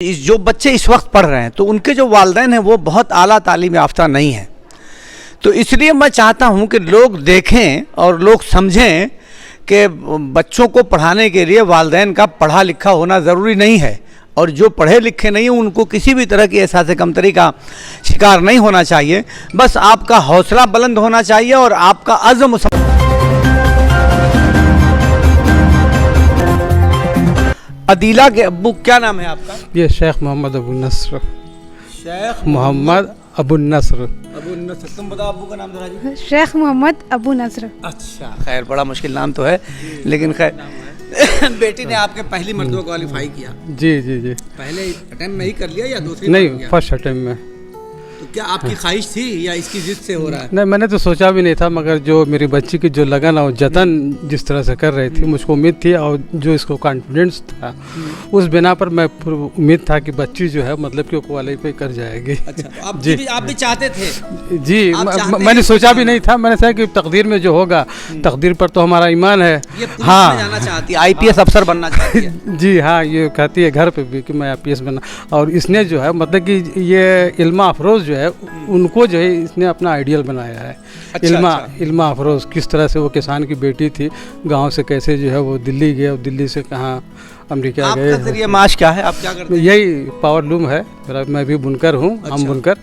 जो बच्चे इस वक्त पढ़ रहे हैं तो उनके जो वालिदैन हैं वो बहुत आला तालीम याफ्ता नहीं हैं। तो इसलिए मैं चाहता हूं कि लोग देखें और लोग समझें कि बच्चों को पढ़ाने के लिए वालिदैन का पढ़ा लिखा होना ज़रूरी नहीं है, और जो पढ़े लिखे नहीं हैं उनको किसी भी तरह की एहसास कमतरी का शिकार नहीं होना चाहिए। बस आपका हौसला बुलंद होना चाहिए और आपका अज़्म। अदीला के अब्बू क्या नाम है आपका? ये शेख मोहम्मद अबू नस्र। शेख मोहम्मद अबू नस्र। अबू नस्र। तुम बताओ अब्बू का नाम जरा जी। शेख मोहम्मद अबू नस्र। अच्छा, खैर बड़ा मुश्किल नाम तो है, लेकिन खैर बेटी ने आपके पहली मर्तबा क्वालिफाई किया? जी जी जी। पहले अटेम्प्ट में ही कर लिया या दूसरी? नहीं, फर्स्ट अटेम्प्ट में। तो क्या आपकी ख्वाहिश थी या इसकी जिद से हो रहा है? नहीं, मैंने तो सोचा भी नहीं था, मगर जो मेरी बच्ची की जो लगन और जतन जिस तरह से कर रही थी, मुझको उम्मीद थी, और जो इसको कॉन्फिडेंस था उस बिना पर मैं उम्मीद था कि बच्ची जो है मतलब कि वो क्वालिफाई कर जाएगी। अच्छा, तो आप भी चाहते थे? जी, मैंने सोचा भी नहीं था। मैंने सोचा कि तकदीर में जो होगा, तकदीर पर तो हमारा ईमान है। हाँ, जाना चाहती है, IPS अफसर बनना चाहती है। जी हाँ, ये कहती है घर पे भी कि मैं IPS बनना। और इसने जो है मतलब कि ये इल्मा अफरोज़ जो है उनको जो है इसने अपना आइडियल बनाया है। इल्मा अफरोज़ किस तरह से वो किसान की बेटी थी, गांव से कैसे जो है वो दिल्ली गए और दिल्ली से कहाँ अमेरिका गए। आपका जरिया माश क्या है? आप क्या करते हैं? यही पावर लूम है मेरा। मैं भी बुनकर हूँ। अच्छा। हम बुनकर।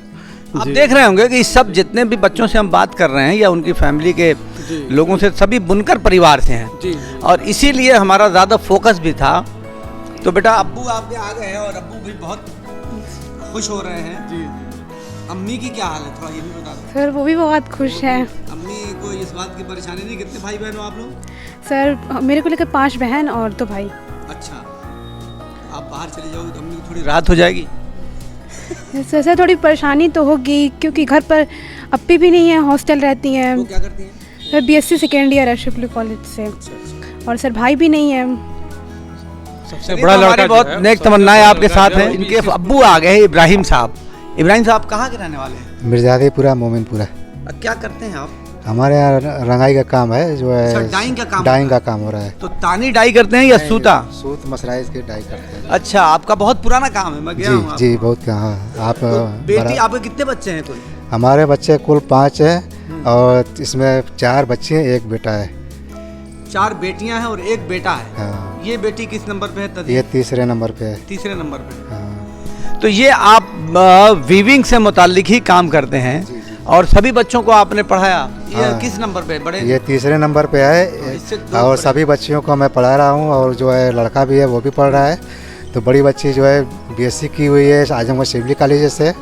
आप देख रहे होंगे कि सब जितने भी बच्चों से हम बात कर रहे हैं या उनकी फैमिली के लोगों से, सभी बुनकर परिवार से हैं जी। और इसीलिए हमारा ज़्यादा फोकस भी था। तो बेटा अब्बू आपके आ गए हैं और अब्बू भी बहुत खुश हो रहे हैं जी। अम्मी की क्या हाल है, थोड़ा ये भी बता दो। सर वो भी बहुत खुश है। अम्मी को इस बात की परेशानी नहीं? कितने भाई बहन हो आप लोग? सर मेरे को लेकर 5 बहन और 2 भाई। अच्छा, आप बाहर चले जाओगे तो अम्मी को थोड़ी राहत हो जाएगी? सर थोड़ी परेशानी तो होगी, क्योंकि घर पर अप्पी भी नहीं है, हॉस्टल रहती हैं। वो क्या करती हैं? सर BSc सेकेंड ईयर है शिवली कॉलेज से। और सर भाई भी नहीं है। सबसे बड़ा लड़का बहुत नेक तमन्नाएं आपके साथ हैं। इनके अब्बू आ गए इब्राहिम साहब। इब्राहिम साहब कहाँ के रहने वाले हैं? मिर्जादेपुरा, मोमिनपुरा। क्या करते हैं आप? हमारे यहाँ रंगाई का काम है, जो है डाइंग का काम हो रहा है। तो तानी डाई करते हैं या सूता? सूत मसराइज के डाई करते हैं। अच्छा, आपका बहुत पुराना काम है। मैं गया हूं। जी बहुत। कहाँ आप? तो बेटी आपके कितने बच्चे हैं कुल? हमारे बच्चे कुल 5 हैं और इसमें 4 बच्चे हैं, 1 बेटा है। 4 बेटियां हैं और 1 बेटा है। हाँ। ये बेटी किस नंबर पे है? ये तीसरे नंबर पे है। तीसरे नंबर पे। हाँ। तो ये आप वीविंग से मुताल्लिक ही काम करते हैं? जी। और सभी बच्चों को आपने पढ़ाया? ये हाँ। किस नंबर पे बड़े? ये तीसरे नंबर पे है। और सभी बच्चियों को मैं पढ़ा रहा हूँ, और जो है लड़का भी है वो भी पढ़ रहा है। तो बड़ी बच्ची जो है BSc की हुई है आजमगढ़ शिवली कॉलेज से,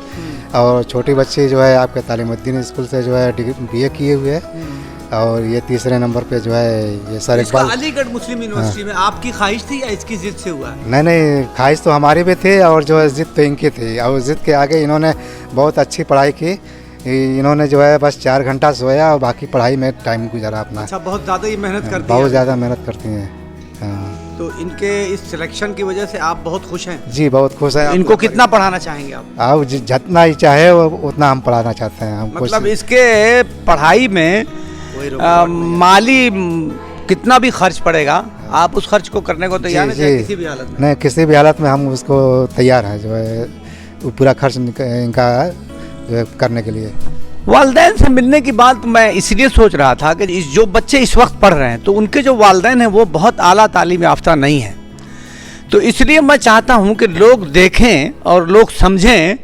और छोटी बच्ची जो है आपके तालीमुद्दीन स्कूल से जो है BA किए हुए है। और ये तीसरे नंबर पे जो है ये सर इकबाल अलीगढ़ मुस्लिम यूनिवर्सिटी में। आपकी ख्वाहिश थी या इसकी जिद से हुआ? नहीं, ख्वाहिश तो हमारी भी थी, और जो है जिद तो इनकी थी। और जिद के आगे इन्होंने बहुत अच्छी पढ़ाई की। इन्होंने जो है बस 4 घंटा सोया और बाकी पढ़ाई में टाइम गुजारा अपना। अच्छा, बहुत ज़्यादा ही मेहनत करती हैं? बहुत ज़्यादा मेहनत करती हैं। हाँ। तो इनके इस सिलेक्शन की वजह से आप बहुत खुश हैं? जी बहुत खुश हैं। इनको कितना पढ़ाना चाहेंगे आप? आप जितना ही चाहे उतना हम पढ़ाना चाहते हैं। हम मतलब इसके पढ़ाई में माली कितना भी खर्च पड़ेगा, आप उस खर्च को करने को तैयार हैं किसी भी हालत में? नहीं, किसी भी हालत में हम उसको तैयार हैं, जो है वो पूरा खर्च इनका जो है करने के लिए। वालिदैन से मिलने की बात मैं इसलिए सोच रहा था कि जो बच्चे इस वक्त पढ़ रहे हैं तो उनके जो वालिदैन हैं वो बहुत आला तालीम याफ्ता नहीं हैं। तो इसलिए मैं चाहता हूं कि लोग देखें और लोग समझें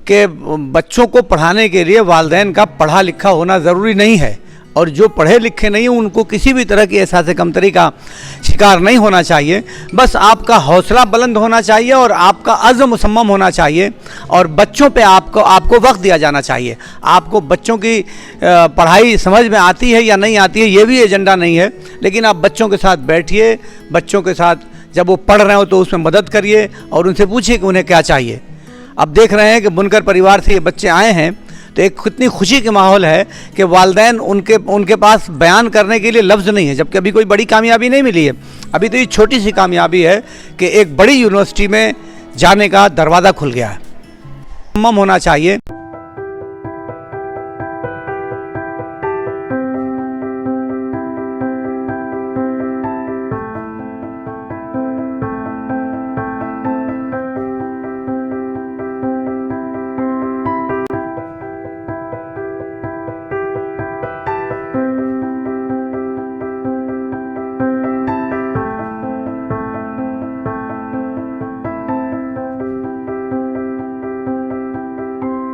कि बच्चों को पढ़ाने के लिए वालिदैन का पढ़ा लिखा होना ज़रूरी नहीं है, और जो पढ़े लिखे नहीं हैं उनको किसी भी तरह की एहसास कमतरी का शिकार नहीं होना चाहिए। बस आपका हौसला बुलंद होना चाहिए और आपका अज़्म मुसम्मम होना चाहिए, और बच्चों पे आपको वक्त दिया जाना चाहिए। आपको बच्चों की पढ़ाई समझ में आती है या नहीं आती है ये भी एजेंडा नहीं है, लेकिन आप बच्चों के साथ बैठिए, बच्चों के साथ जब वो पढ़ रहे हो तो उसमें मदद करिए और उनसे पूछिए कि उन्हें क्या चाहिए। अब देख रहे हैं कि बुनकर परिवार से ये बच्चे आए हैं, तो एक कितनी खुशी का माहौल है कि वालिदैन उनके पास बयान करने के लिए लफ्ज़ नहीं है, जबकि अभी कोई बड़ी कामयाबी नहीं मिली है। अभी तो ये छोटी सी कामयाबी है कि एक बड़ी यूनिवर्सिटी में जाने का दरवाज़ा खुल गया है। मुसम्मम होना चाहिए।